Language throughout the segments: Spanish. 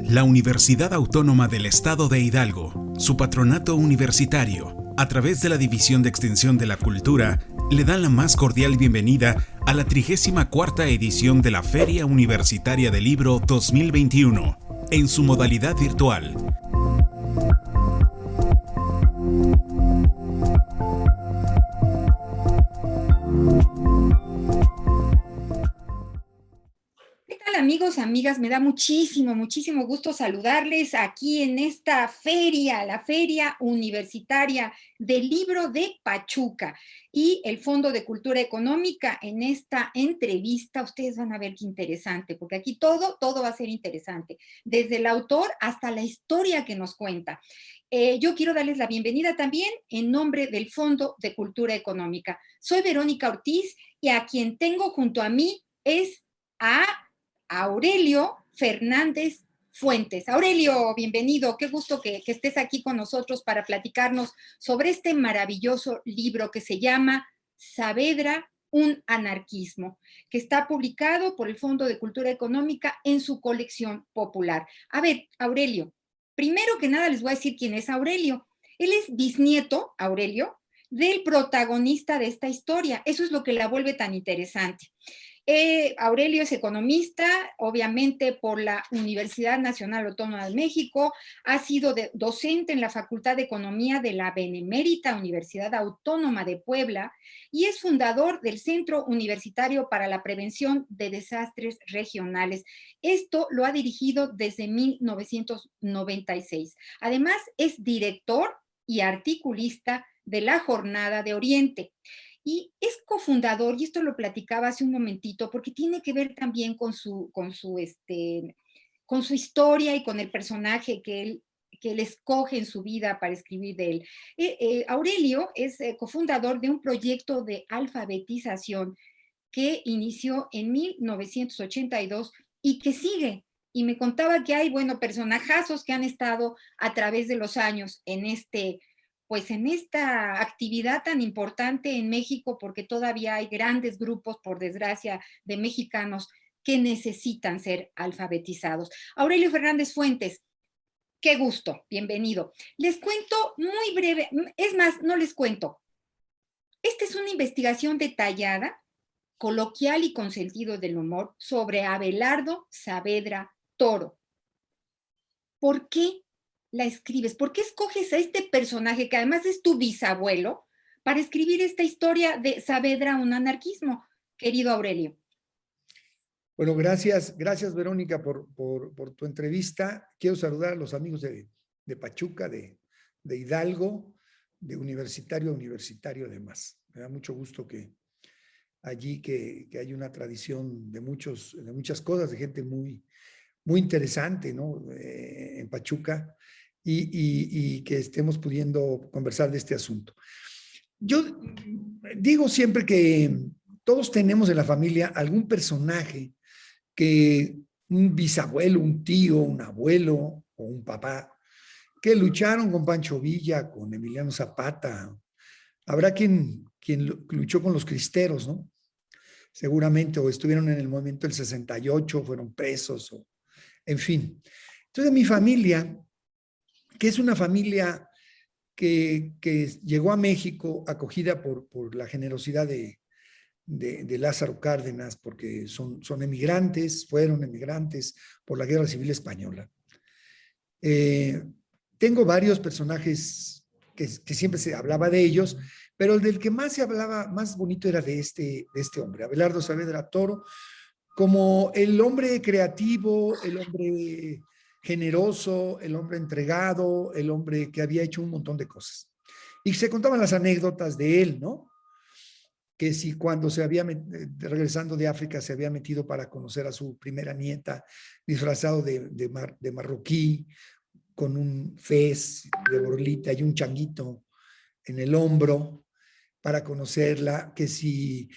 La Universidad Autónoma del Estado de Hidalgo, su patronato universitario, a través de la División de Extensión de la Cultura, le dan la más cordial bienvenida a la 34ª edición de la Feria Universitaria del Libro 2021, en su modalidad virtual. Amigos, amigas, me da muchísimo gusto saludarles aquí en esta feria, la Feria Universitaria del Libro de Pachuca y el Fondo de Cultura Económica. En esta entrevista ustedes van a ver qué interesante, porque aquí todo va a ser interesante, desde el autor hasta la historia que nos cuenta. Yo quiero darles la bienvenida también en nombre del Fondo de Cultura Económica. Soy Verónica Ortiz y a quien tengo junto a mí es a Aurelio Fernández Fuentes. Aurelio, bienvenido. Qué gusto que estés aquí con nosotros para platicarnos sobre este maravilloso libro que se llama Saavedra, un anarquismo, que está publicado por el Fondo de Cultura Económica en su colección popular. A ver, Aurelio, primero que nada les voy a decir quién es Aurelio. Él es bisnieto, Aurelio, del protagonista de esta historia. Eso es lo que la vuelve tan interesante. Aurelio es economista, obviamente por la Universidad Nacional Autónoma de México, ha sido docente en la Facultad de Economía de la Benemérita Universidad Autónoma de Puebla y es fundador del Centro Universitario para la Prevención de Desastres Regionales. Esto lo ha dirigido desde 1996. Además, es director y articulista de la Jornada de Oriente. Y es cofundador, y esto lo platicaba hace un momentito, porque tiene que ver también con su historia y con el personaje que él escoge en su vida para escribir de él. Aurelio es cofundador de un proyecto de alfabetización que inició en 1982 y que sigue. Y me contaba que hay, personajazos que han estado a través de los años en esta actividad tan importante en México, porque todavía hay grandes grupos, por desgracia, de mexicanos que necesitan ser alfabetizados. Aurelio Fernández Fuentes, qué gusto, bienvenido. Les cuento muy breve, es más, no les cuento. Esta es una investigación detallada, coloquial y con sentido del humor sobre Abelardo Saavedra Toro. ¿Por qué la escribes? ¿Por qué escoges a este personaje, que además es tu bisabuelo, para escribir esta historia de Saavedra, un anarquismo, querido Aurelio? Bueno, gracias Verónica por tu entrevista. Quiero saludar a los amigos de Pachuca, de Hidalgo, de universitario a universitario además. Me da mucho gusto que allí que hay una tradición de muchas cosas, de gente muy interesante, ¿no? En Pachuca y que estemos pudiendo conversar de este asunto. Yo digo siempre que todos tenemos en la familia algún personaje que un bisabuelo, un tío, un abuelo o un papá que lucharon con Pancho Villa, con Emiliano Zapata. Habrá quien luchó con los cristeros, ¿no? Seguramente, o estuvieron en el movimiento del 68, fueron presos, o en fin. Entonces, mi familia, que es una familia que llegó a México acogida por la generosidad de Lázaro Cárdenas, porque son emigrantes, fueron emigrantes por la Guerra Civil Española. Tengo varios personajes que siempre se hablaba de ellos, pero el del que más se hablaba, más bonito, era de este hombre, Abelardo Saavedra Toro, como el hombre creativo, el hombre generoso, el hombre entregado, el hombre que había hecho un montón de cosas. Y se contaban las anécdotas de él, ¿no? Que si cuando se había, regresando de África, se había metido para conocer a su primera nieta, disfrazado de marroquí, con un fez de borlita y un changuito en el hombro para conocerla, que si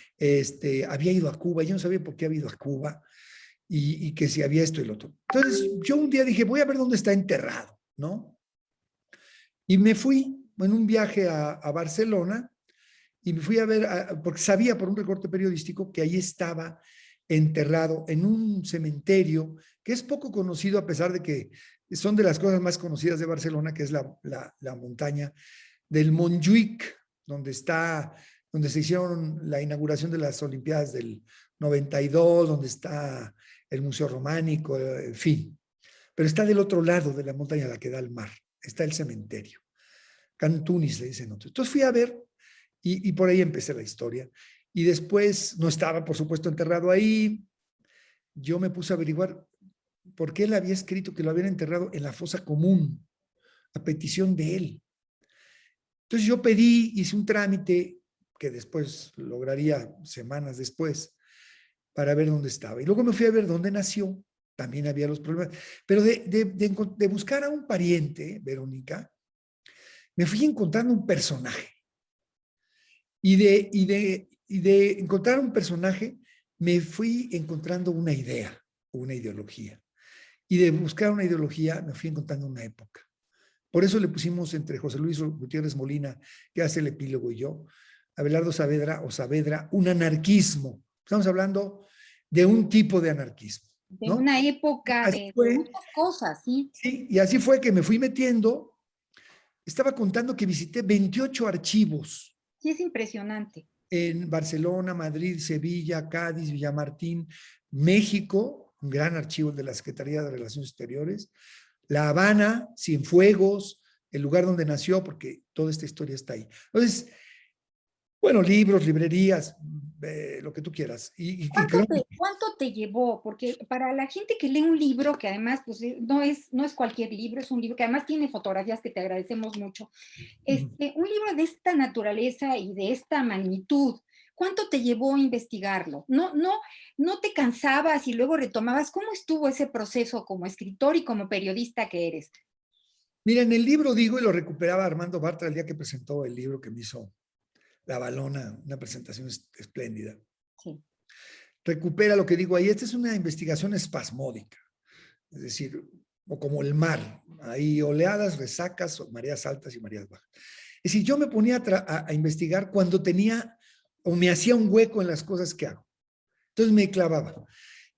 había ido a Cuba, yo no sabía por qué había ido a Cuba, y que si había esto y lo otro. Entonces, yo un día dije, voy a ver dónde está enterrado, ¿no? Y me fui en un viaje a Barcelona, y me fui a ver, porque sabía por un recorte periodístico que ahí estaba enterrado en un cementerio que es poco conocido, a pesar de que son de las cosas más conocidas de Barcelona, que es la montaña del Montjuïc, donde se hicieron la inauguración de las Olimpiadas del 92, donde está el Museo Románico, en fin. Pero está del otro lado de la montaña, la que da al mar. Está el cementerio. Cantunis le dicen otros. Entonces fui a ver y por ahí empecé la historia. Y después no estaba, por supuesto, enterrado ahí. Yo me puse a averiguar por qué él había escrito que lo habían enterrado en la fosa común, a petición de él. Entonces yo hice un trámite que después lograría semanas después para ver dónde estaba. Y luego me fui a ver dónde nació. También había los problemas. Pero de buscar a un pariente, Verónica, me fui encontrando un personaje. Y de encontrar un personaje, me fui encontrando una idea, una ideología. Y de buscar una ideología, me fui encontrando una época. Por eso le pusimos entre José Luis Gutiérrez Molina, que hace el epílogo, y yo, Abelardo Saavedra o Saavedra, un anarquismo. Estamos hablando de un tipo de anarquismo, De ¿no? una época, Así de fue, muchas cosas, ¿sí? sí, y así fue que me fui metiendo. Estaba contando que visité 28 archivos Sí, es impresionante. en Barcelona, Madrid, Sevilla, Cádiz, Villamartín, México, un gran archivo de la Secretaría de Relaciones Exteriores, La Habana, Cienfuegos, el lugar donde nació, porque toda esta historia está ahí. Entonces, bueno, libros, librerías, lo que tú quieras. ¿Cuánto te llevó? Porque para la gente que lee un libro, que además pues, no es cualquier libro, es un libro que además tiene fotografías que te agradecemos mucho, un libro de esta naturaleza y de esta magnitud, ¿cuánto te llevó a investigarlo? ¿No te cansabas y luego retomabas? ¿Cómo estuvo ese proceso como escritor y como periodista que eres? Mira, en el libro digo, y lo recuperaba Armando Bartra el día que presentó el libro que me hizo La Balona, una presentación espléndida. Sí. Recupera lo que digo ahí. Esta es una investigación espasmódica, es decir, o como el mar, hay oleadas, resacas, mareas altas y mareas bajas. Es decir, yo me ponía a investigar cuando tenía o me hacía un hueco en las cosas que hago. Entonces me clavaba.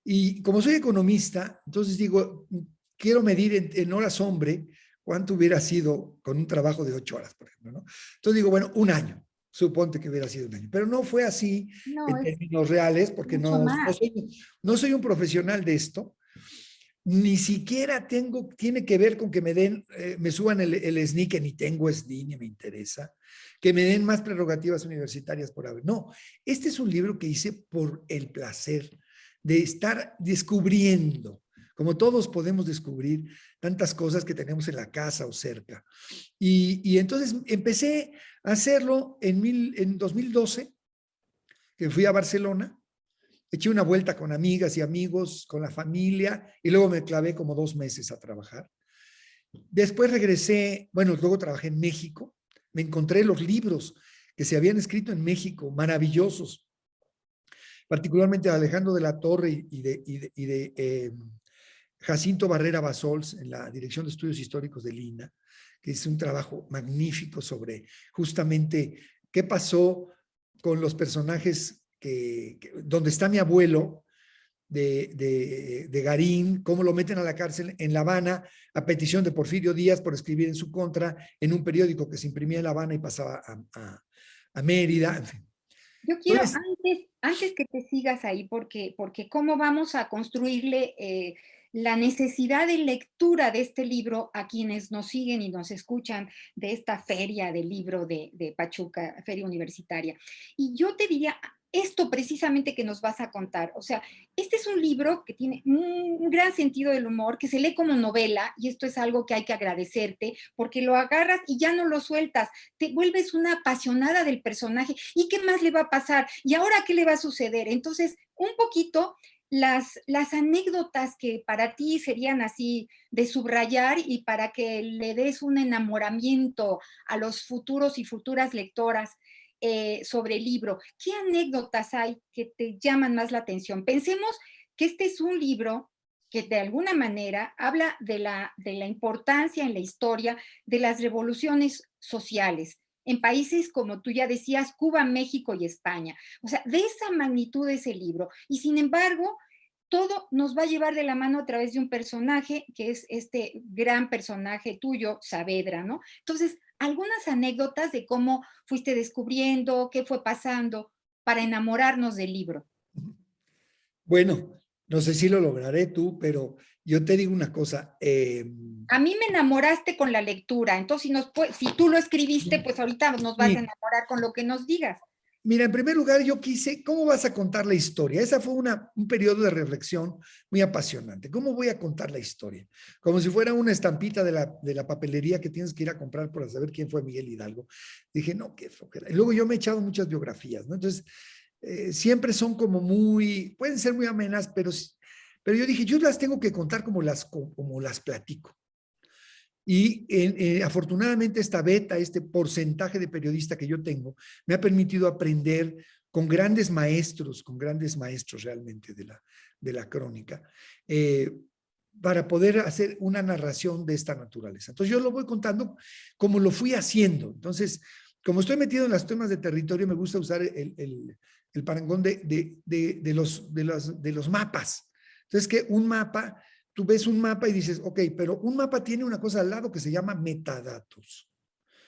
Y como soy economista, entonces digo, quiero medir en horas hombre cuánto hubiera sido con un trabajo de 8 horas, por ejemplo, ¿no? Entonces digo, bueno, un año. Suponte que hubiera sido un año, pero no fue así No, en es términos reales, porque mucho más. no soy un profesional de esto, ni siquiera tiene que ver con que me suban el SNI, que ni tengo SNI, ni me interesa, que me den más prerrogativas universitarias por haber. No, este es un libro que hice por el placer de estar descubriendo, como todos podemos descubrir tantas cosas que tenemos en la casa o cerca. Y entonces empecé a hacerlo en 2012, que fui a Barcelona, eché una vuelta con amigas y amigos, con la familia, y luego me clavé como 2 meses a trabajar. Después regresé, bueno, luego trabajé en México, me encontré los libros que se habían escrito en México, maravillosos, particularmente de Alejandro de la Torre y de Jacinto Barrera Basols en la Dirección de Estudios Históricos de Lina, que es un trabajo magnífico sobre justamente qué pasó con los personajes donde está mi abuelo de Garín, cómo lo meten a la cárcel en La Habana a petición de Porfirio Díaz por escribir en su contra en un periódico que se imprimía en La Habana y pasaba a Mérida, en fin. Yo quiero, Entonces, antes que te sigas ahí, porque cómo vamos a construirle la necesidad de lectura de este libro a quienes nos siguen y nos escuchan de esta feria del libro de Pachuca, feria universitaria. Y yo te diría esto precisamente que nos vas a contar. O sea, este es un libro que tiene un gran sentido del humor, que se lee como novela, y esto es algo que hay que agradecerte, porque lo agarras y ya no lo sueltas, te vuelves una apasionada del personaje. ¿Y qué más le va a pasar? ¿Y ahora qué le va a suceder? Entonces, un poquito las anécdotas que para ti serían así de subrayar y para que le des un enamoramiento a los futuros y futuras lectoras sobre el libro. ¿Qué anécdotas hay que te llaman más la atención? Pensemos que este es un libro que de alguna manera habla de la importancia en la historia de las revoluciones sociales en países como tú ya decías, Cuba, México y España. O sea, de esa magnitud es el libro. Y sin embargo, todo nos va a llevar de la mano a través de un personaje que es este gran personaje tuyo, Saavedra, ¿no? Entonces, algunas anécdotas de cómo fuiste descubriendo, qué fue pasando para enamorarnos del libro. Bueno, no sé si lo lograré tú, pero yo te digo una cosa. A mí me enamoraste con la lectura, entonces si tú lo escribiste, pues ahorita nos vas a Sí. enamorar con lo que nos digas. Mira, en primer lugar, yo quise, ¿cómo vas a contar la historia? Esa fue un periodo de reflexión muy apasionante. ¿Cómo voy a contar la historia? Como si fuera una estampita de la papelería que tienes que ir a comprar para saber quién fue Miguel Hidalgo. Dije, no, qué flojera. Y luego yo me he echado muchas biografías, ¿no? Entonces, siempre son como pueden ser muy amenas, pero yo dije, yo las tengo que contar como las platico. Y afortunadamente esta beta, este porcentaje de periodista que yo tengo, me ha permitido aprender con grandes maestros realmente de la crónica, para poder hacer una narración de esta naturaleza. Entonces yo lo voy contando como lo fui haciendo. Entonces, como estoy metido en los temas de territorio, me gusta usar el parangón de los mapas. Entonces, que un mapa... Tú ves un mapa y dices, ok, pero un mapa tiene una cosa al lado que se llama metadatos.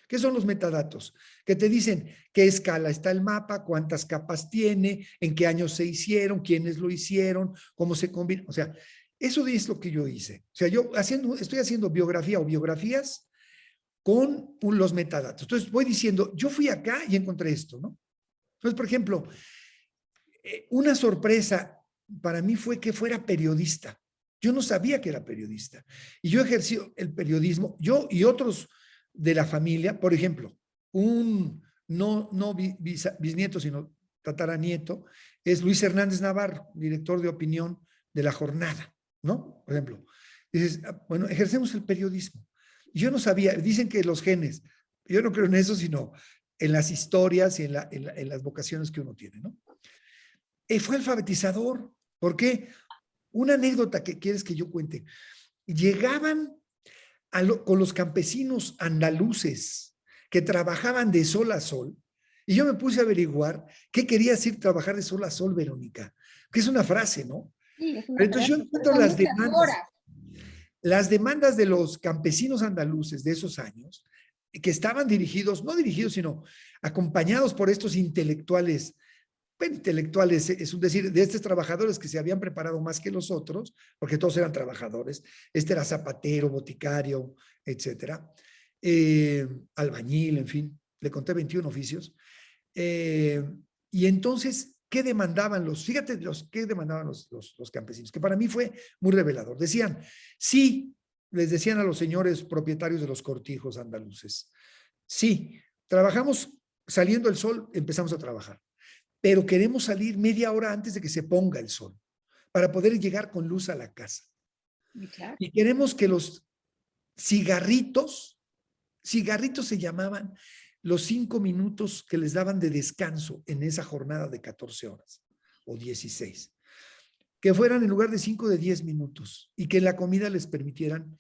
¿Qué son los metadatos? Que te dicen qué escala está el mapa, cuántas capas tiene, en qué años se hicieron, quiénes lo hicieron, cómo se combina. O sea, eso es lo que yo hice. O sea, yo estoy haciendo biografía o biografías con los metadatos. Entonces voy diciendo, yo fui acá y encontré esto, ¿no? Entonces, por ejemplo, una sorpresa para mí fue que fuera periodista. Yo no sabía que era periodista. Y yo ejercí el periodismo, yo y otros de la familia, por ejemplo, no bisnieto, sino tataranieto, es Luis Hernández Navarro, director de opinión de La Jornada, ¿no? Por ejemplo. Dices, bueno, ejercemos el periodismo. Yo no sabía, dicen que los genes, yo no creo en eso, sino en las historias y en las vocaciones que uno tiene, ¿no? Fue alfabetizador. ¿Por qué? Una anécdota que quieres que yo cuente. Llegaban con los campesinos andaluces que trabajaban de sol a sol, y yo me puse a averiguar qué quería decir trabajar de sol a sol, Verónica, que es una frase, ¿no? Sí, es una Pero entonces frase. yo encuentro las demandas de los campesinos andaluces de esos años, que estaban no dirigidos, sino acompañados por estos intelectuales. Bueno, intelectuales, es decir, de estos trabajadores que se habían preparado más que los otros, porque todos eran trabajadores. Este era zapatero, boticario, etcétera, albañil, en fin, le conté 21 oficios. Y entonces, ¿qué demandaban qué demandaban los campesinos? Que para mí fue muy revelador. Decían, sí, les decían a los señores propietarios de los cortijos andaluces, sí, trabajamos saliendo el sol, empezamos a trabajar, pero queremos salir media hora antes de que se ponga el sol para poder llegar con luz a la casa. Claro. Y queremos que los cigarritos se llamaban los 5 minutos que les daban de descanso en esa jornada de 14 horas o 16, que fueran en lugar de 5 de 10 minutos y que en la comida les permitieran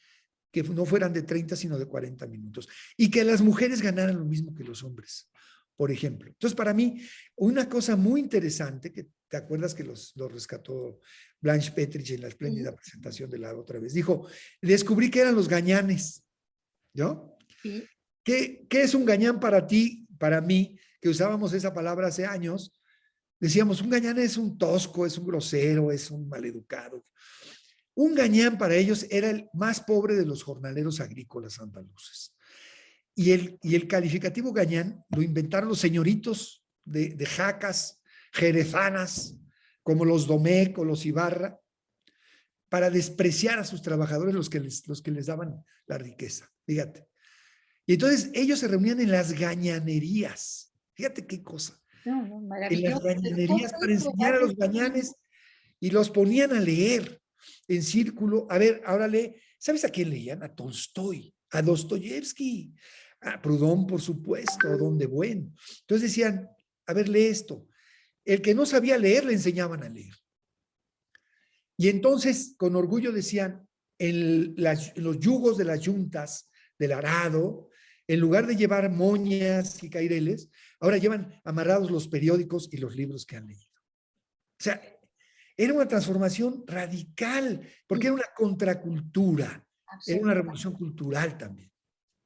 que no fueran de 30 sino de 40 minutos y que las mujeres ganaran lo mismo que los hombres, por ejemplo. Entonces, para mí, una cosa muy interesante, que te acuerdas que los rescató Blanche Petrich en la espléndida presentación de la otra vez, dijo, descubrí que eran los gañanes, ¿no? Sí. ¿Qué es un gañán para ti, para mí, que usábamos esa palabra hace años? Decíamos, un gañán es un tosco, es un grosero, es un maleducado. Un gañán para ellos era el más pobre de los jornaleros agrícolas andaluces. Y el calificativo gañán lo inventaron los señoritos de jacas, jerezanas, como los Domecq o los Ibarra, para despreciar a sus trabajadores, los que les daban la riqueza. Fíjate. Y entonces ellos se reunían en las gañanerías. Fíjate qué cosa. En las gañanerías para enseñar a los gañanes y los ponían a leer en círculo. A ver, ahora lee. ¿Sabes a quién leían? A Tolstoy, a Dostoyevsky, a Proudhon, por supuesto, a Don de Buen. Entonces decían, a ver, lee esto. El que no sabía leer le enseñaban a leer. Y entonces, con orgullo decían, en los yugos de las yuntas del arado, en lugar de llevar moñas y caireles, ahora llevan amarrados los periódicos y los libros que han leído. O sea, era una transformación radical, porque era una contracultura, era una revolución cultural también.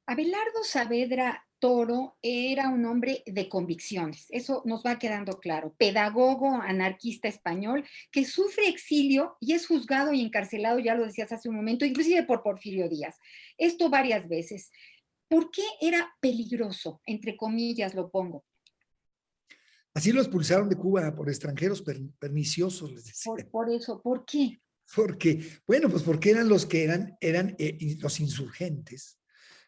Abelardo Saavedra Toro era un hombre de convicciones, eso nos va quedando claro, pedagogo, anarquista español, que sufre exilio y es juzgado y encarcelado, ya lo decías hace un momento, inclusive por Porfirio Díaz. Esto varias veces. ¿Por qué era peligroso? Entre comillas lo pongo. Así lo expulsaron de Cuba por extranjeros perniciosos, les decía. Por eso, ¿por qué? Porque, bueno, pues porque eran los que eran los insurgentes,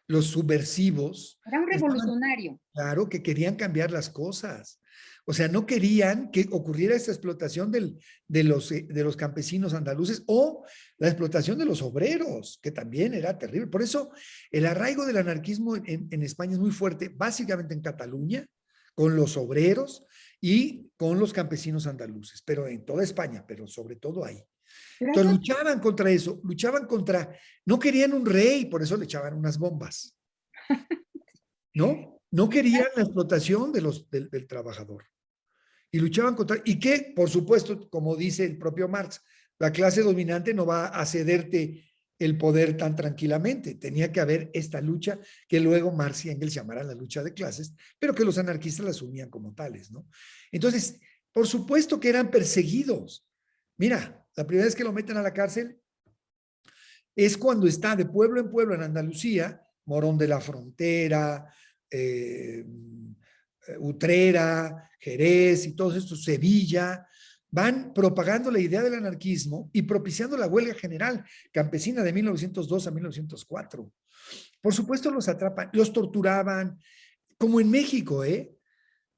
los subversivos. Era un revolucionario. Claro, que querían cambiar las cosas. O sea, no querían que ocurriera esta explotación de los campesinos andaluces o la explotación de los obreros, que también era terrible. Por eso el arraigo del anarquismo en España es muy fuerte, básicamente en Cataluña, con los obreros y con los campesinos andaluces, pero en toda España, pero sobre todo ahí. Entonces luchaban contra eso, no querían un rey, por eso le echaban unas bombas. No querían la explotación del trabajador. Y luchaban y que, por supuesto, como dice el propio Marx, la clase dominante no va a cederte el poder tan tranquilamente. Tenía que haber esta lucha que luego Marx y Engels llamarán la lucha de clases, pero que los anarquistas la asumían como tales, ¿no? Entonces, por supuesto que eran perseguidos. Mira, la primera vez que lo meten a la cárcel es cuando está de pueblo en pueblo en Andalucía, Morón de la Frontera, Utrera, Jerez y todos estos, Sevilla, van propagando la idea del anarquismo y propiciando la huelga general campesina de 1902 a 1904. Por supuesto los atrapan, los torturaban, como en México, ¿eh?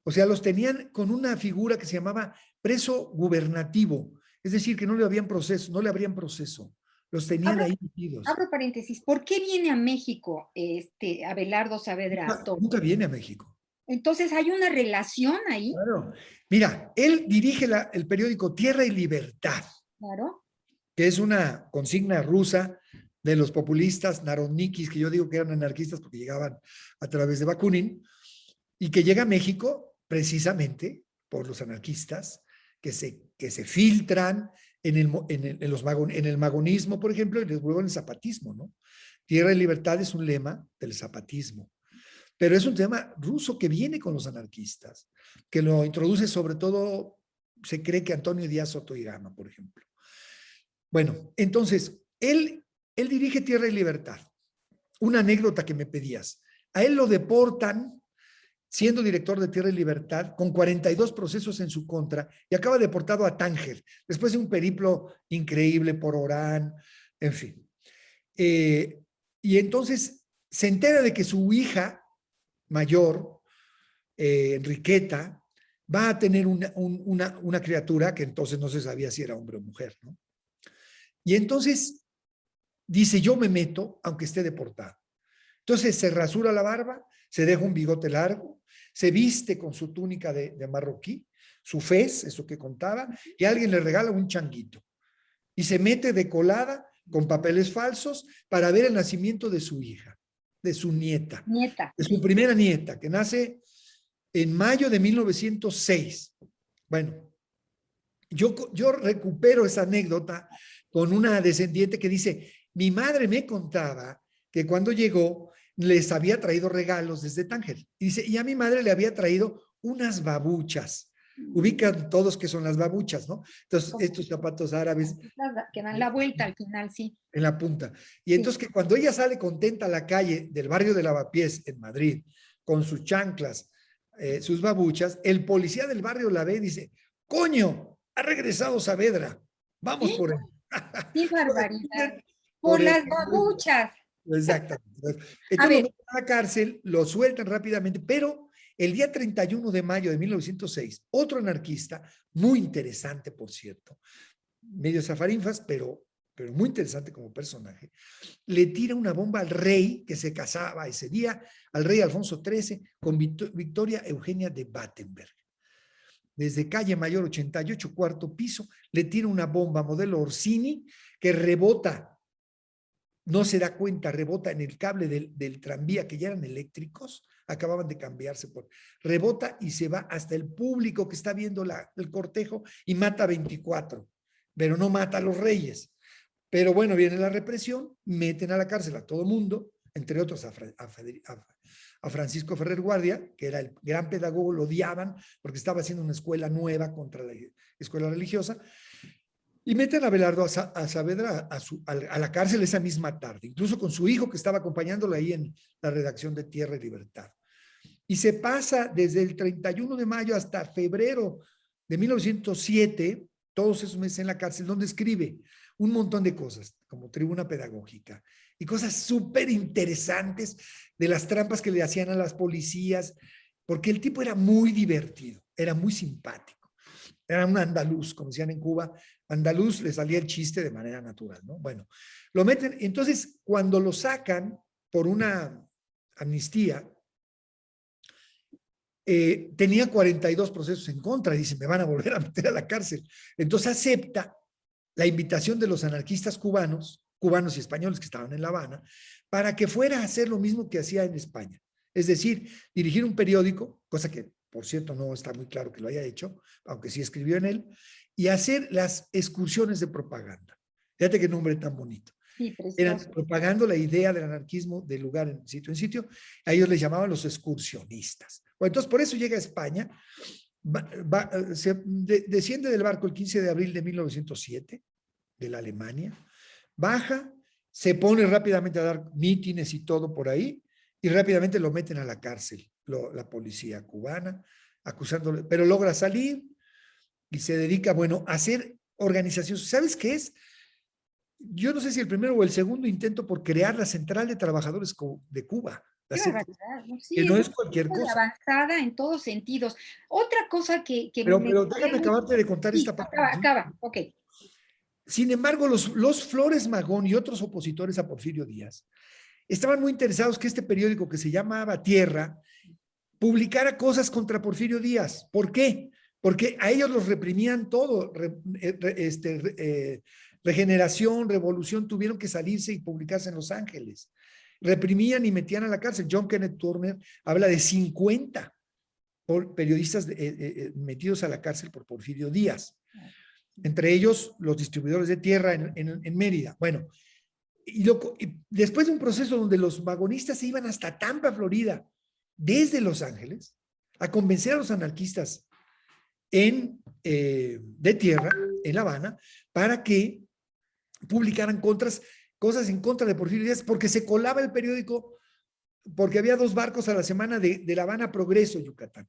O sea, los tenían con una figura que se llamaba preso gubernativo, es decir, que no le habrían proceso. Los tenían ahí metidos. Abro paréntesis, ¿por qué viene a México Abelardo Saavedra Toro? Nunca viene a México. Entonces, ¿hay una relación ahí? Claro. Mira, él dirige el periódico Tierra y Libertad. Claro. Que es una consigna rusa de los populistas narodnikis, que yo digo que eran anarquistas porque llegaban a través de Bakunin, y que llega a México precisamente por los anarquistas que se filtran en el magonismo, por ejemplo, y luego en el zapatismo, ¿no? Tierra y Libertad es un lema del zapatismo. Pero es un tema ruso que viene con los anarquistas, que lo introduce sobre todo, se cree que Antonio Díaz Soto y Gama, por ejemplo. Bueno, entonces, él dirige Tierra y Libertad. Una anécdota que me pedías. A él lo deportan, siendo director de Tierra y Libertad, con 42 procesos en su contra, y acaba deportado a Tánger, después de un periplo increíble por Orán, en fin. Y entonces se entera de que su hija mayor, Enriqueta, va a tener una criatura que entonces no se sabía si era hombre o mujer, ¿no? Y entonces dice, yo me meto aunque esté deportado. Entonces se rasura la barba, se deja un bigote largo, se viste con su túnica de marroquí, su fez, eso que contaba, y alguien le regala un changuito. Y se mete de colada con papeles falsos para ver el nacimiento de su hija, de su nieta. De su primera nieta, que nace en mayo de 1906. Bueno, yo recupero esa anécdota con una descendiente que dice, mi madre me contaba que cuando llegó les había traído regalos desde Tánger. Y dice, y a mi madre le había traído unas babuchas. Ubican todos que son las babuchas, ¿no? Entonces, estos zapatos árabes. Que dan la vuelta al final, sí. En la punta. Y entonces que cuando ella sale contenta a la calle del barrio de Lavapiés en Madrid, con sus chanclas, sus babuchas, el policía del barrio la ve y dice, coño, ha regresado Saavedra, vamos por él. ¡Qué barbaridad! Por las babuchas. Exactamente. Entonces lo meten a la cárcel, lo sueltan rápidamente, pero el día 31 de mayo de 1906, otro anarquista, muy interesante, por cierto, medio zafarinfas, pero muy interesante como personaje, le tira una bomba al rey que se casaba ese día, al rey Alfonso XIII, con Victoria Eugenia de Battenberg. Desde calle Mayor 88, cuarto piso, le tira una bomba modelo Orsini que rebota no se da cuenta, rebota en el cable del tranvía, que ya eran eléctricos, acababan de cambiarse, rebota y se va hasta el público que está viendo el cortejo y mata a 24, pero no mata a los reyes. Pero bueno, viene la represión, meten a la cárcel a todo mundo, entre otros a Francisco Ferrer Guardia, que era el gran pedagogo, lo odiaban porque estaba haciendo una escuela nueva contra la escuela religiosa, y meten a Abelardo a Saavedra a la cárcel esa misma tarde, incluso con su hijo que estaba acompañándolo ahí en la redacción de Tierra y Libertad. Y se pasa desde el 31 de mayo hasta febrero de 1907, todos esos meses en la cárcel, donde escribe un montón de cosas, como Tribuna Pedagógica, y cosas súper interesantes de las trampas que le hacían a las policías, porque el tipo era muy divertido, era muy simpático. Era un andaluz, como decían en Cuba, andaluz, le salía el chiste de manera natural, ¿no? Bueno, lo meten, entonces cuando lo sacan por una amnistía, tenía 42 procesos en contra, y dice, me van a volver a meter a la cárcel. Entonces acepta la invitación de los anarquistas cubanos y españoles que estaban en La Habana, para que fuera a hacer lo mismo que hacía en España. Es decir, dirigir un periódico, cosa que, por cierto, no está muy claro que lo haya hecho, aunque sí escribió en él, y hacer las excursiones de propaganda. Fíjate qué nombre tan bonito. Sí, eran propagando la idea del anarquismo de lugar en sitio, a ellos les llamaban los excursionistas. Bueno, entonces por eso llega a España, desciende del barco el 15 de abril de 1907, de la Alemania, baja, se pone rápidamente a dar mítines y todo por ahí, y rápidamente lo meten a la cárcel, la policía cubana, acusándole, pero logra salir y se dedica, bueno, a hacer organizaciones. ¿Sabes qué es? Yo no sé si el primero o el segundo intento por crear la Central de Trabajadores de Cuba. Sí, que no es cualquier cosa. Avanzada en todos sentidos. Otra cosa que pero déjame acabarte de contar esta parte. Acaba, ok. Sin embargo, los Flores Magón y otros opositores a Porfirio Díaz estaban muy interesados que este periódico que se llamaba Tierra publicara cosas contra Porfirio Díaz. ¿Por qué? Porque a ellos los reprimían todo. Regeneración, Revolución, tuvieron que salirse y publicarse en Los Ángeles. Reprimían y metían a la cárcel. John Kenneth Turner habla de 50 periodistas metidos a la cárcel por Porfirio Díaz. Entre ellos los distribuidores de tierra en Mérida. Bueno, y después de un proceso donde los vagonistas se iban hasta Tampa, Florida, desde Los Ángeles, a convencer a los anarquistas de tierra, en La Habana, para que publicaran cosas en contra de Porfirio Díaz, porque se colaba el periódico, porque había 2 barcos a la semana de La Habana a Progreso, Yucatán,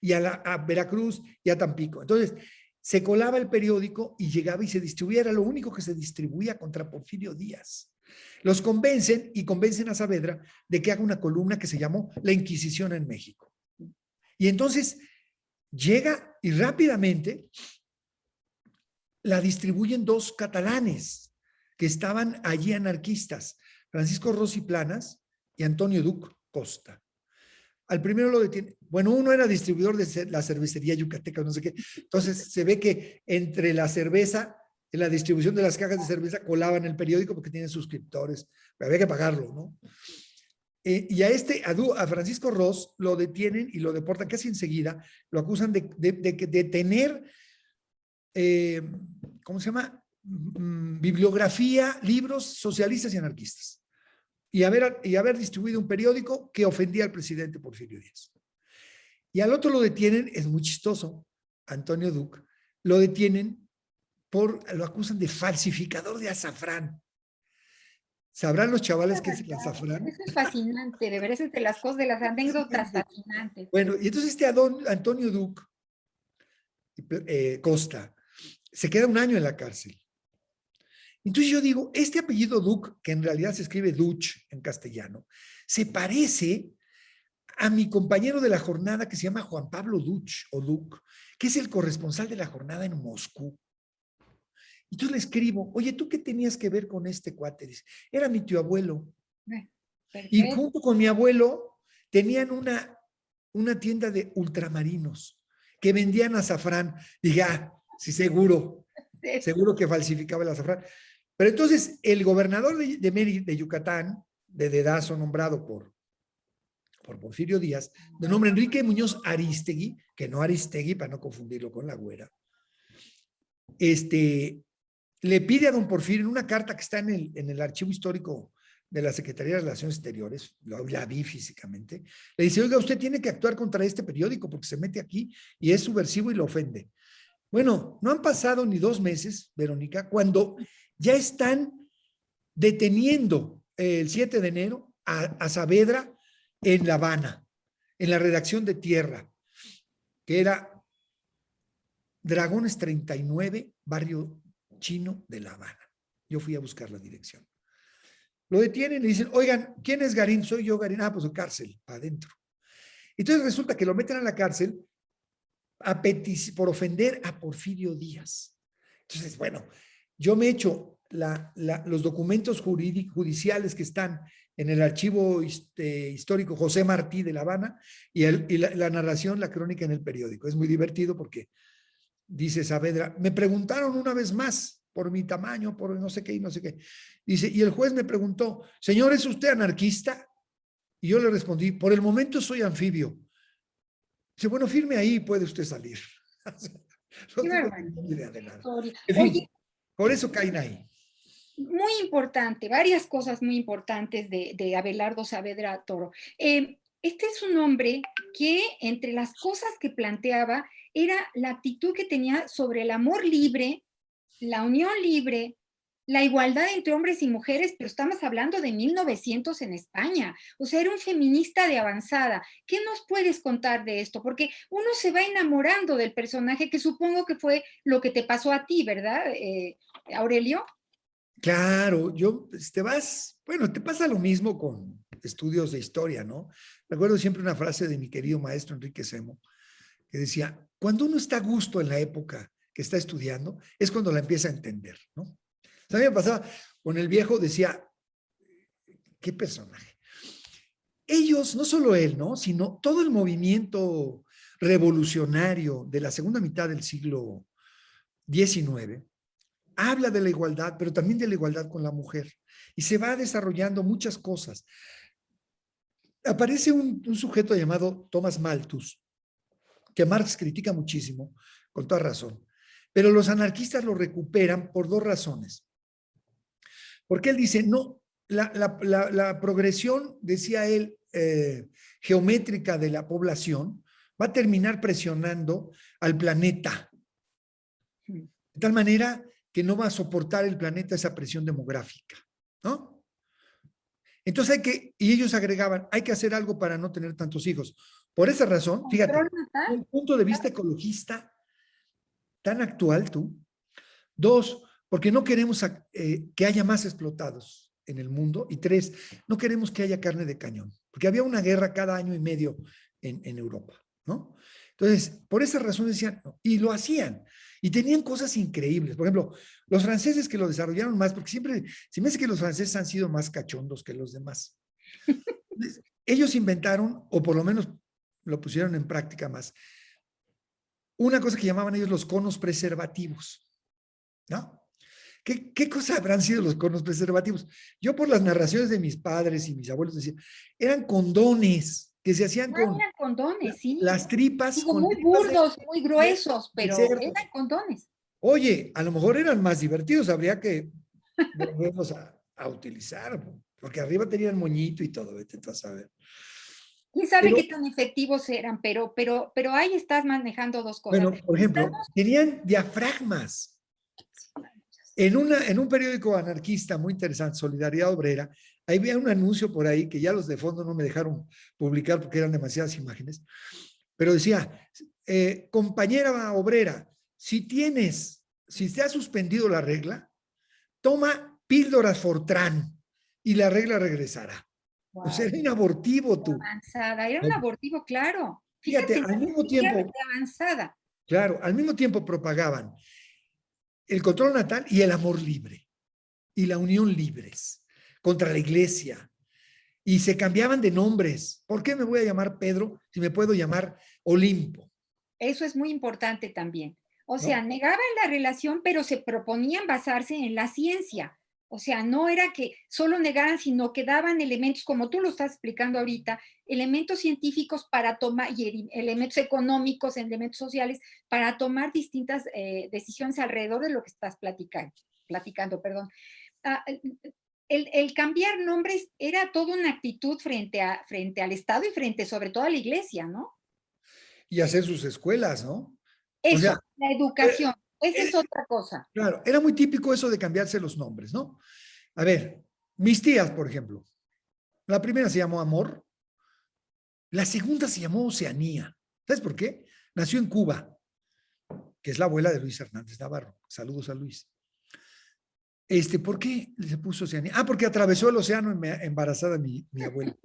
y a Veracruz y a Tampico. Entonces, se colaba el periódico y llegaba y se distribuía, era lo único que se distribuía contra Porfirio Díaz. Los convencen y convencen a Saavedra de que haga una columna que se llamó La Inquisición en México. Y entonces llega y rápidamente la distribuyen 2 catalanes que estaban allí anarquistas, Francisco Ros y Planas y Antonio Duc Costa. Al primero lo detiene. Bueno, uno era distribuidor de la cervecería yucateca, no sé qué. Entonces se ve que entre la cerveza, en la distribución de las cajas de cerveza, colaban el periódico porque tienen suscriptores. Pero había que pagarlo, ¿no? Y a Francisco Ros lo detienen y lo deportan casi enseguida. Lo acusan de tener, ¿cómo se llama? Bibliografía, libros socialistas y anarquistas. Y haber distribuido un periódico que ofendía al presidente Porfirio Díaz. Y al otro lo detienen, es muy chistoso, Antonio Duc, lo detienen lo acusan de falsificador de azafrán. ¿Sabrán los chavales qué es el azafrán? Eso es fascinante, de veras es de las cosas, de las anécdotas fascinantes. Bueno, y entonces Antonio Duc Costa se queda 1 año en la cárcel. Entonces yo digo, este apellido Duc, que en realidad se escribe Duch en castellano, se parece a mi compañero de la jornada que se llama Juan Pablo Duch o Duc, que es el corresponsal de la jornada en Moscú. Entonces le escribo, oye, ¿tú qué tenías que ver con este cuate? Dice, era mi tío abuelo. Y junto con mi abuelo tenían una tienda de ultramarinos que vendían azafrán. Dije, sí, seguro que falsificaba el azafrán. Pero entonces el gobernador de Yucatán, de dedazo nombrado por Porfirio Díaz, de nombre Enrique Muñoz Arístegui, que no Aristegui, para no confundirlo con la güera, le pide a don Porfirio en una carta que está en el archivo histórico de la Secretaría de Relaciones Exteriores, la vi físicamente, le dice, oiga, usted tiene que actuar contra este periódico porque se mete aquí y es subversivo y lo ofende. Bueno, no han pasado ni 2 meses, Verónica, cuando ya están deteniendo el 7 de enero a Saavedra en La Habana, en la redacción de Tierra, que era Dragones 39, barrio chino de La Habana. Yo fui a buscar la dirección. Lo detienen y le dicen, oigan, ¿quién es Garín? Soy yo, Garín. Ah, pues cárcel, adentro. Entonces resulta que lo meten a la cárcel por ofender a Porfirio Díaz. Entonces, bueno, yo me echo los documentos judiciales que están en el archivo histórico José Martí de La Habana y la narración, la crónica en el periódico. Es muy divertido porque dice Saavedra, me preguntaron una vez más por mi tamaño, por no sé qué y no sé qué. Dice, y el juez me preguntó, señor, ¿es usted anarquista? Y yo le respondí, por el momento soy anfibio. Dice, bueno, firme ahí y puede usted salir. No tengo ninguna idea de nada. En fin, Oye, por eso caen ahí. muy importante, varias cosas muy importantes de Abelardo Saavedra Toro. Este es un hombre que entre las cosas que planteaba era la actitud que tenía sobre el amor libre, la unión libre, la igualdad entre hombres y mujeres, pero estamos hablando de 1900 en España. O sea, era un feminista de avanzada. ¿Qué nos puedes contar de esto? Porque uno se va enamorando del personaje, que supongo que fue lo que te pasó a ti, ¿verdad, Aurelio? Claro, bueno, te pasa lo mismo con estudios de historia, ¿no? Recuerdo siempre una frase de mi querido maestro Enrique Semo, que decía, cuando uno está a gusto en la época que está estudiando, es cuando la empieza a entender, ¿no? O sea, a mí me pasaba con el viejo, decía, qué personaje. Ellos, no solo él, ¿no? Sino todo el movimiento revolucionario de la segunda mitad del siglo XIX, habla de la igualdad, pero también de la igualdad con la mujer. Y se va desarrollando muchas cosas. Aparece un sujeto llamado Thomas Malthus, que Marx critica muchísimo, con toda razón. Pero los anarquistas lo recuperan por 2 razones. Porque él dice, no, la progresión, decía él, geométrica de la población va a terminar presionando al planeta. De tal manera que no va a soportar el planeta esa presión demográfica, ¿no? Entonces y ellos agregaban, hay que hacer algo para no tener tantos hijos. Por esa razón, fíjate, un punto de vista ecologista tan actual tú. 2, porque no queremos que haya más explotados en el mundo. Y 3, no queremos que haya carne de cañón, porque había una guerra cada año y medio en Europa, ¿no? Entonces, por esa razón decían, no, y lo hacían. Y tenían cosas increíbles. Por ejemplo, los franceses que lo desarrollaron más, porque siempre, se me hace que los franceses han sido más cachondos que los demás. Ellos inventaron, o por lo menos lo pusieron en práctica más, una cosa que llamaban ellos los conos preservativos, ¿no? ¿Qué cosa habrán sido los conos preservativos? Yo por las narraciones de mis padres y mis abuelos decía, eran condones que se hacían con Eran condones, sí. las tripas. Digo, con muy tripas burdos, muy gruesos, de pero cerdo. eran condones. Oye, a lo mejor eran más divertidos, habría que volverlos a utilizar, porque arriba tenían moñito y todo, vete tú a saber. ¿Quién sabe Pero, qué tan efectivos eran? Pero ahí estás manejando 2 cosas. bueno, por ejemplo, tenían diafragmas. En un periódico anarquista muy interesante, Solidaridad Obrera, ahí había un anuncio por ahí que ya los de fondo no me dejaron publicar porque eran demasiadas imágenes, pero decía, compañera obrera, si te ha suspendido la regla, toma píldoras Fortran y la regla regresará. Wow. O sea, era un abortivo tú. Avanzada, era un abortivo, claro. Fíjate, al mismo tiempo, avanzada. Claro, al mismo tiempo propagaban el control natal y el amor libre y la unión libres contra la iglesia. Y se cambiaban de nombres. ¿Por qué me voy a llamar Pedro si me puedo llamar Olimpo? Eso es muy importante también. O sea, negaban la relación, pero se proponían basarse en la ciencia. O sea, no era que solo negaran, sino que daban elementos, como tú lo estás explicando ahorita, elementos científicos para tomar, y elementos económicos, elementos sociales, para tomar distintas decisiones alrededor de lo que estás platicando, perdón. Ah, el cambiar nombres era toda una actitud frente al Estado y frente sobre todo a la iglesia, ¿no? Y hacer sus escuelas, ¿no? O Eso, sea, la eh, educación, esa es otra cosa. claro, era muy típico eso de cambiarse los nombres, ¿no? A ver, mis tías, por ejemplo, la primera se llamó Amor, la segunda se llamó Oceanía. ¿Sabes por qué? Nació en Cuba, que es la abuela de Luis Hernández Navarro. Saludos a Luis. ¿Por qué se puso Oceanía? Ah, porque atravesó el océano embarazada mi abuela.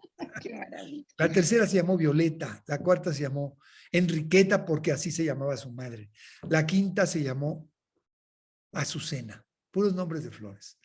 Qué maravilla. La tercera se llamó Violeta, la cuarta se llamó Enriqueta, porque así se llamaba su madre. La quinta se llamó Azucena, puros nombres de flores.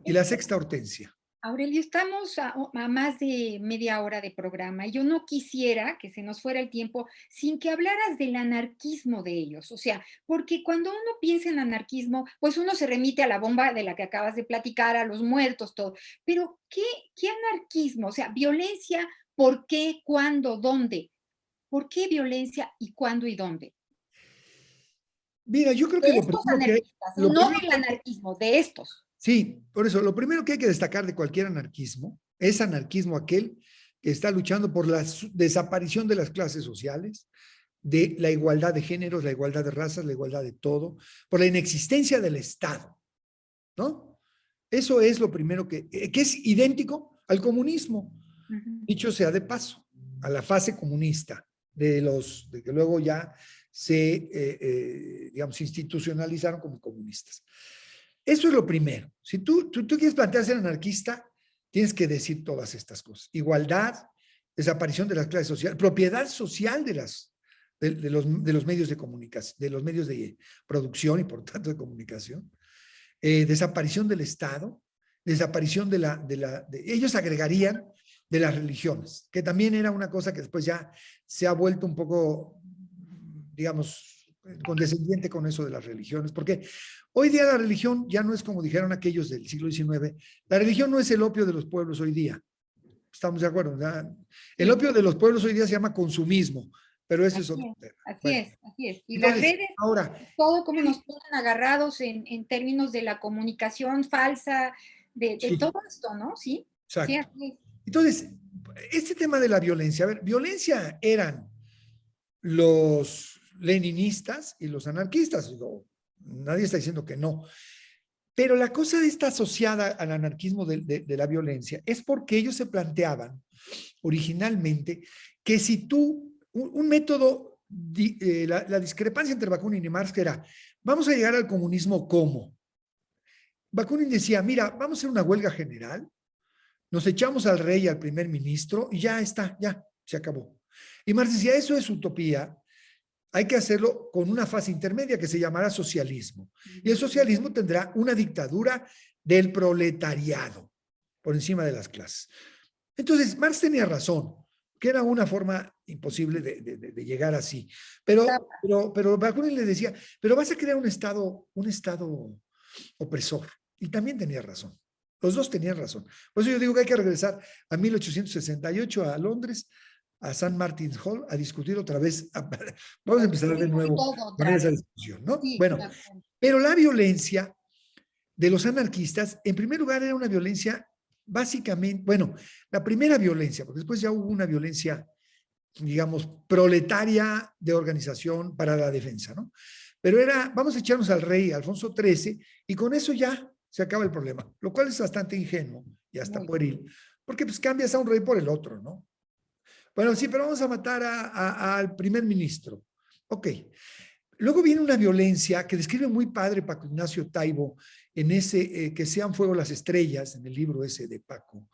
Y la sexta, Hortensia. Aurelio, estamos a más de media hora de programa y yo no quisiera que se nos fuera el tiempo sin que hablaras del anarquismo de ellos. O sea, porque cuando uno piensa en anarquismo, pues uno se remite a la bomba de la que acabas de platicar, a los muertos, todo. Pero, ¿qué anarquismo? O sea, violencia, ¿por qué, cuándo, dónde? ¿Por qué violencia y cuándo y dónde? Mira, yo creo De que lo estos primero que... anarquistas, Lo no primero del que anarquismo, de estos. sí, por eso, lo primero que hay que destacar de cualquier anarquismo es anarquismo aquel que está luchando por la desaparición de las clases sociales, de la igualdad de géneros, la igualdad de razas, la igualdad de todo, por la inexistencia del Estado, ¿no? Eso es lo primero que es idéntico al comunismo, dicho sea de paso, a la fase comunista, de que luego ya se, digamos, institucionalizaron como comunistas. Eso es lo primero. Si tú quieres plantear ser anarquista, tienes que decir todas estas cosas. Igualdad, desaparición de las clases sociales, propiedad social de los medios de comunicación, de los medios de producción y por tanto de comunicación, desaparición del Estado, desaparición ellos agregarían de las religiones, que también era una cosa que después ya se ha vuelto un poco, digamos, condescendiente con eso de las religiones, porque hoy día la religión ya no es como dijeron aquellos del siglo XIX, la religión no es el opio de los pueblos hoy día, estamos de acuerdo, ¿verdad? El opio de los pueblos hoy día se llama consumismo, pero ese es otro tema. Así Bueno, es, así es. Y entonces, las redes, ahora, todo como nos tienen agarrados en términos de la comunicación falsa, de sí, todo esto, ¿no? Sí, sí, exacto. así es. Entonces, este tema de la violencia, a ver, violencia eran los leninistas y los anarquistas, nadie está diciendo que no, pero la cosa está asociada al anarquismo de la violencia es porque ellos se planteaban originalmente que si tú, un método, la discrepancia entre Bakunin y Marx era, vamos a llegar al comunismo ¿cómo? Bakunin decía, mira, vamos a hacer una huelga general, nos echamos al rey y al primer ministro y ya está, ya, se acabó. Y Marx decía, eso es utopía, hay que hacerlo con una fase intermedia que se llamará socialismo. Y el socialismo tendrá una dictadura del proletariado por encima de las clases. Entonces, Marx tenía razón, que era una forma imposible de llegar así. Pero Bakunin le decía, pero vas a crear un estado opresor. Y también tenía razón. Los dos tenían razón. Por eso yo digo que hay que regresar a 1868 a Londres, a St. Martin's Hall, a discutir otra vez. Vamos a empezar de nuevo con esa discusión, ¿no? Sí, bueno, pero la violencia de los anarquistas, en primer lugar, era una violencia básicamente, bueno, la primera violencia, porque después ya hubo una violencia, digamos, proletaria de organización para la defensa, ¿no? Pero era, vamos a echarnos al rey Alfonso XIII y con eso ya se acaba el problema, lo cual es bastante ingenuo y hasta pueril, porque pues cambias a un rey por el otro, ¿no? Bueno, sí, pero vamos a matar al primer ministro. Ok. Luego viene una violencia que describe muy padre Paco Ignacio Taibo en ese que sean fuego las estrellas, en el libro ese de Paco,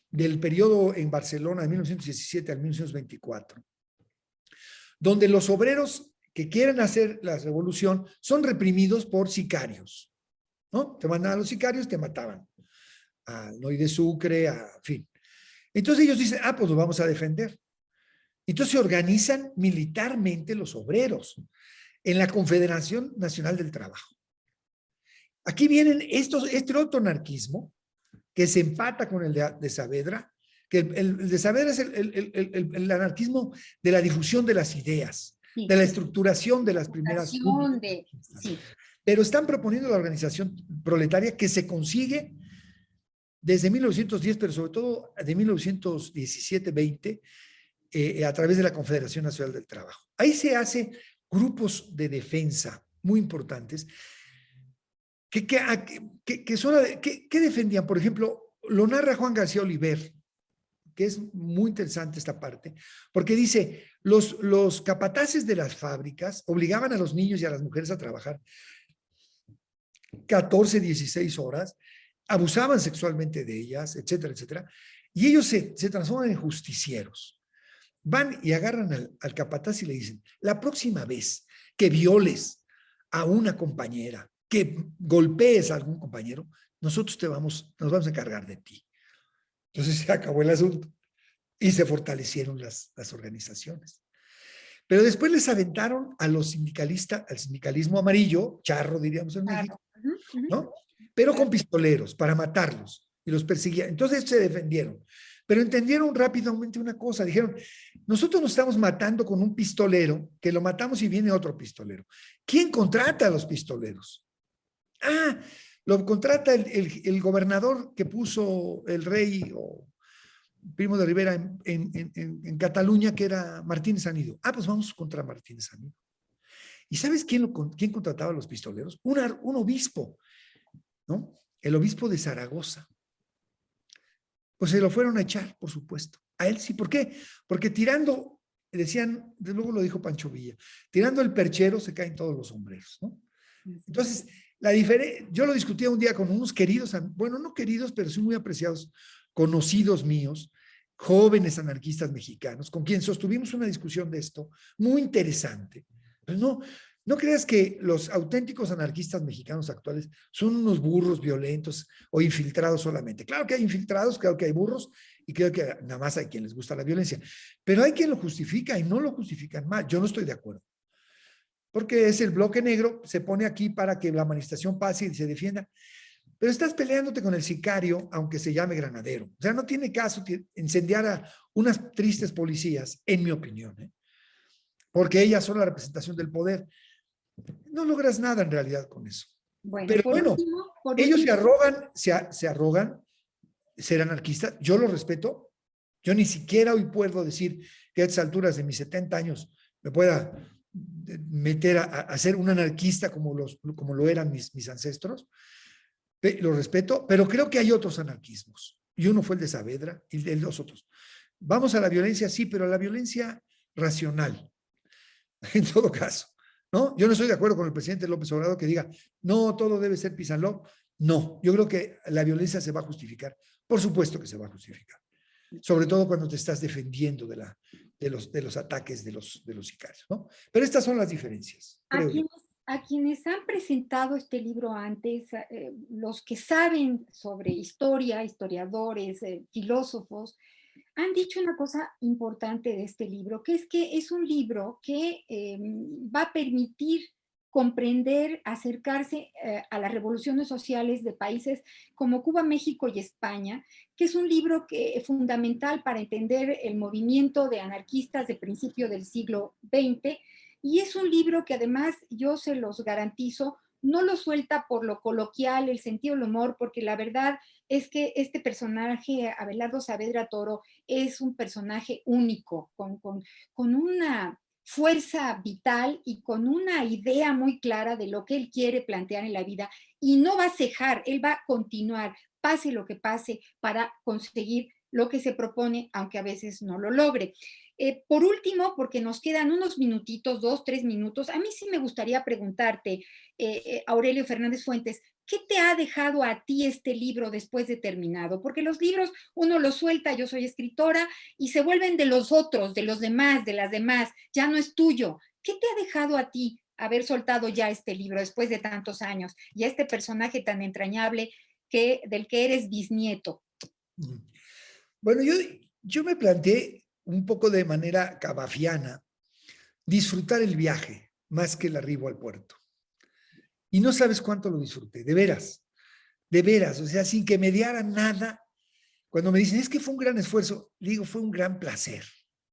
del periodo en Barcelona de 1917 al 1924, donde los obreros que quieren hacer la revolución son reprimidos por sicarios, ¿no? Te mandaban a los sicarios, te mataban. A Noy de Sucre, en fin. Entonces ellos dicen, pues nos vamos a defender. Entonces se organizan militarmente los obreros en la Confederación Nacional del Trabajo. Aquí vienen este otro anarquismo que se empata con el de Saavedra, que el de Saavedra es el anarquismo de la difusión de las ideas, Sí. de la estructuración de las primeras Sí. Pero están proponiendo la organización proletaria que se consigue desde 1910, pero sobre todo de 1917-20, a través de la Confederación Nacional del Trabajo. Ahí se hacen grupos de defensa muy importantes que defendían. Por ejemplo, lo narra Juan García Oliver, que es muy interesante esta parte, porque dice, los capataces de las fábricas obligaban a los niños y a las mujeres a trabajar 14, 16 horas, abusaban sexualmente de ellas, etcétera, etcétera, y ellos se transforman en justicieros. Van y agarran al capataz y le dicen, la próxima vez que violes a una compañera, que golpees a algún compañero, nosotros nos vamos a encargar de ti. Entonces se acabó el asunto y se fortalecieron las organizaciones. Pero después les aventaron a los sindicalistas, al sindicalismo amarillo, charro diríamos en México, ¿no? Pero con pistoleros para matarlos y los perseguían. Entonces se defendieron. Pero entendieron rápidamente una cosa, dijeron, nosotros nos estamos matando con un pistolero, que lo matamos y viene otro pistolero. ¿Quién contrata a los pistoleros? Ah, lo contrata el gobernador que puso el rey o Primo de Rivera en Cataluña, que era Martínez Anido. Ah, pues vamos contra Martínez Anido. ¿Y sabes quién contrataba a los pistoleros? Un obispo, ¿no? El obispo de Zaragoza. Pues se lo fueron a echar, por supuesto. A él sí. ¿Por qué? Porque tirando, decían, luego lo dijo Pancho Villa, tirando el perchero se caen todos los sombreros, ¿no? Entonces, yo lo discutía un día con unos queridos, bueno, no queridos, pero sí muy apreciados, conocidos míos, jóvenes anarquistas mexicanos, con quien sostuvimos una discusión de esto muy interesante. Pero no creas que los auténticos anarquistas mexicanos actuales son unos burros violentos o infiltrados solamente. Claro que hay infiltrados, claro que hay burros y creo que nada más hay quien les gusta la violencia, pero hay quien lo justifica y no lo justifican mal. Yo no estoy de acuerdo. Porque es el bloque negro, se pone aquí para que la manifestación pase y se defienda. Pero estás peleándote con el sicario, aunque se llame granadero. O sea, no tiene caso incendiar a unas tristes policías, en mi opinión, ¿eh? Porque ellas son la representación del poder. No logras nada en realidad con eso. Bueno, pero bueno, ellos se arrogan ser anarquistas. Yo lo respeto. Yo ni siquiera hoy puedo decir que a estas alturas de mis 70 años me pueda meter a ser un anarquista como lo eran mis ancestros. Lo respeto, pero creo que hay otros anarquismos. Y uno fue el de Saavedra y el de los otros. Vamos a la violencia, sí, pero a la violencia racional, en todo caso, ¿no? Yo no estoy de acuerdo con el presidente López Obrador que diga, no, todo debe ser peace and love. No, yo creo que la violencia se va a justificar. Por supuesto que se va a justificar. Sobre todo cuando te estás defendiendo de los ataques de los sicarios, ¿no? Pero estas son las diferencias. A quienes han presentado este libro antes, los que saben sobre historia, historiadores, filósofos, han dicho una cosa importante de este libro, que es un libro que va a permitir comprender, acercarse a las revoluciones sociales de países como Cuba, México y España, que es un libro es fundamental para entender el movimiento de anarquistas de principio del siglo XX, y es un libro que además yo se los garantizo, no lo suelta por lo coloquial, el sentido del humor, porque la verdad es que este personaje, Abelardo Saavedra Toro, es un personaje único, con una fuerza vital y con una idea muy clara de lo que él quiere plantear en la vida, y no va a cejar, él va a continuar, pase lo que pase, para conseguir lo que se propone, aunque a veces no lo logre. Por último, porque nos quedan unos minutitos, 2, 3 minutos, a mí sí me gustaría preguntarte, Aurelio Fernández Fuentes, ¿qué te ha dejado a ti este libro después de terminado? Porque los libros uno los suelta, yo soy escritora, y se vuelven de los otros, de los demás, de las demás, ya no es tuyo. ¿Qué te ha dejado a ti haber soltado ya este libro después de tantos años y a este personaje tan entrañable del que eres bisnieto? Bueno, yo me planteé un poco de manera cabafiana disfrutar el viaje más que el arribo al puerto. Y no sabes cuánto lo disfruté, de veras, o sea, sin que me diera nada. Cuando me dicen, es que fue un gran esfuerzo, digo, fue un gran placer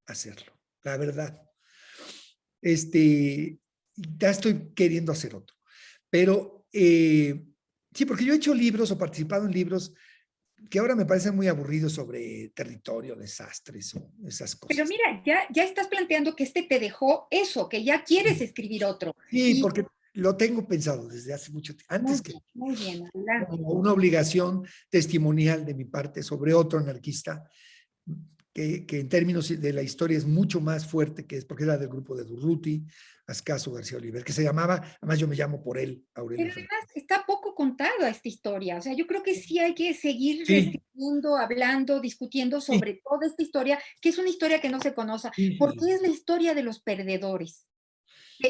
hacerlo, la verdad. Ya estoy queriendo hacer otro. Pero sí, porque yo he hecho libros o participado en libros que ahora me parecen muy aburridos sobre territorio, desastres o esas cosas. Pero mira, ya estás planteando que te dejó eso, que ya quieres escribir otro. Sí, porque lo tengo pensado desde hace mucho tiempo, antes que muy bien, adelante. como una obligación testimonial de mi parte sobre otro anarquista que en términos de la historia es mucho más fuerte, que es porque era del grupo de Durruti, Ascaso García Oliver, que se llamaba, además yo me llamo por él, Aurelio Pero Fernández. además está poco contada esta historia, o sea, yo creo que sí hay que seguir Sí. escribiendo, hablando, discutiendo sobre toda esta historia, que es una historia que no se conoce, porque es la historia de los perdedores.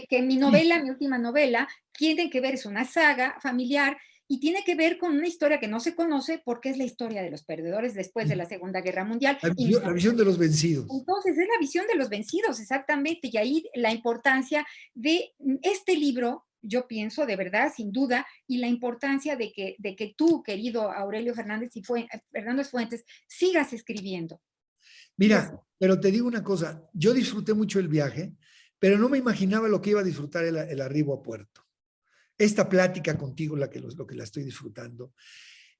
Que mi novela, mi última novela, tiene que ver, es una saga familiar y tiene que ver con una historia que no se conoce porque es la historia de los perdedores después de la Segunda Guerra Mundial. La visión de los vencidos. Entonces, es la visión de los vencidos, exactamente, y ahí la importancia de este libro, yo pienso, de verdad, sin duda, y la importancia de que tú, querido Aurelio Fernández Fuentes, sigas escribiendo. Mira, pero te digo una cosa, yo disfruté mucho el viaje, pero no me imaginaba lo que iba a disfrutar el arribo a puerto. Esta plática contigo, lo que la estoy disfrutando,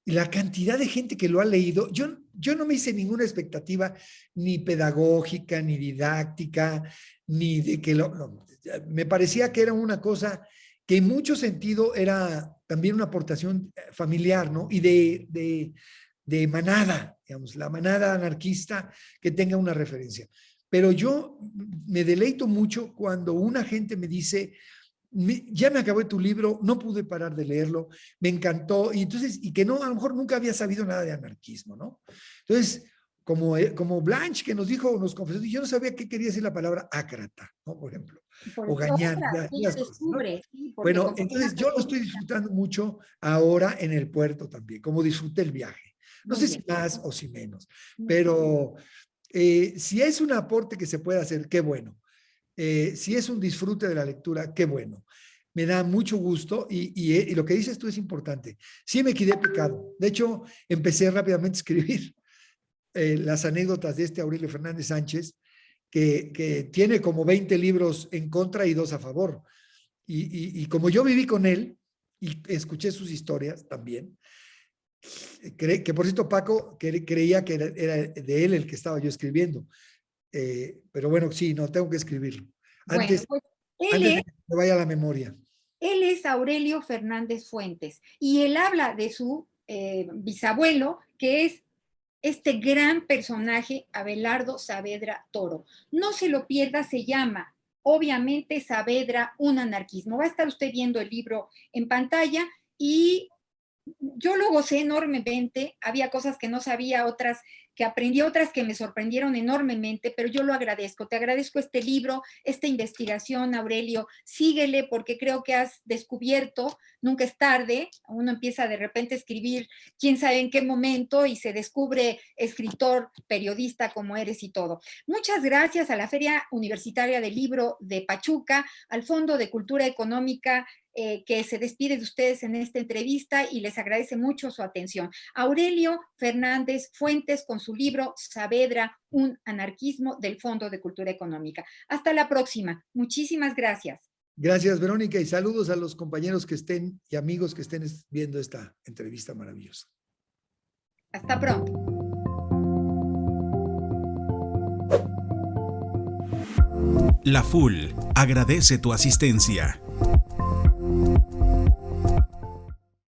y la cantidad de gente que lo ha leído, yo no me hice ninguna expectativa ni pedagógica, ni didáctica, ni de que me parecía que era una cosa que en mucho sentido era también una aportación familiar, ¿no? Y de manada, digamos, la manada anarquista que tenga una referencia. Pero yo me deleito mucho cuando una gente me dice, ya me acabé tu libro, no pude parar de leerlo, me encantó, y entonces, y que no, a lo mejor nunca había sabido nada de anarquismo, ¿no? Entonces, como Blanche que nos dijo, nos confesó, yo no sabía qué quería decir la palabra ácrata, ¿no? Por ejemplo, o gañán. Bueno, entonces yo lo estoy disfrutando mucho ahora en el puerto también, como disfruté el viaje. No sé si más o si menos, pero si es un aporte que se puede hacer, qué bueno. Si es un disfrute de la lectura, qué bueno. Me da mucho gusto y lo que dices tú es importante. Sí me quedé pecado. De hecho, empecé rápidamente a escribir las anécdotas de este Aurelio Fernández Sánchez, que tiene como 20 libros en contra y 2 a favor. Y como yo viví con él y escuché sus historias también, que por cierto Paco creía que era de él el que estaba yo escribiendo. Pero bueno, sí, no, tengo que escribirlo. Antes, bueno, pues, antes de que me vaya a la memoria. Él es Aurelio Fernández Fuentes y él habla de su bisabuelo, que es este gran personaje, Abelardo Saavedra Toro. No se lo pierda, se llama, obviamente, Saavedra, un anarquismo. Va a estar usted viendo el libro en pantalla y yo lo gocé enormemente, había cosas que no sabía, otras que aprendí, otras que me sorprendieron enormemente, pero yo lo agradezco. Te agradezco este libro, esta investigación, Aurelio. Síguele porque creo que has descubierto, nunca es tarde, uno empieza de repente a escribir, quién sabe en qué momento, y se descubre escritor, periodista como eres y todo. Muchas gracias a la Feria Universitaria del Libro de Pachuca, al Fondo de Cultura Económica, que se despide de ustedes en esta entrevista y les agradece mucho su atención. Aurelio Fernández Fuentes con su libro Saavedra, un anarquismo, del Fondo de Cultura Económica. Hasta la próxima. Muchísimas gracias. Gracias, Verónica, y saludos a los compañeros que estén y amigos que estén viendo esta entrevista maravillosa. Hasta pronto. La FUL agradece tu asistencia.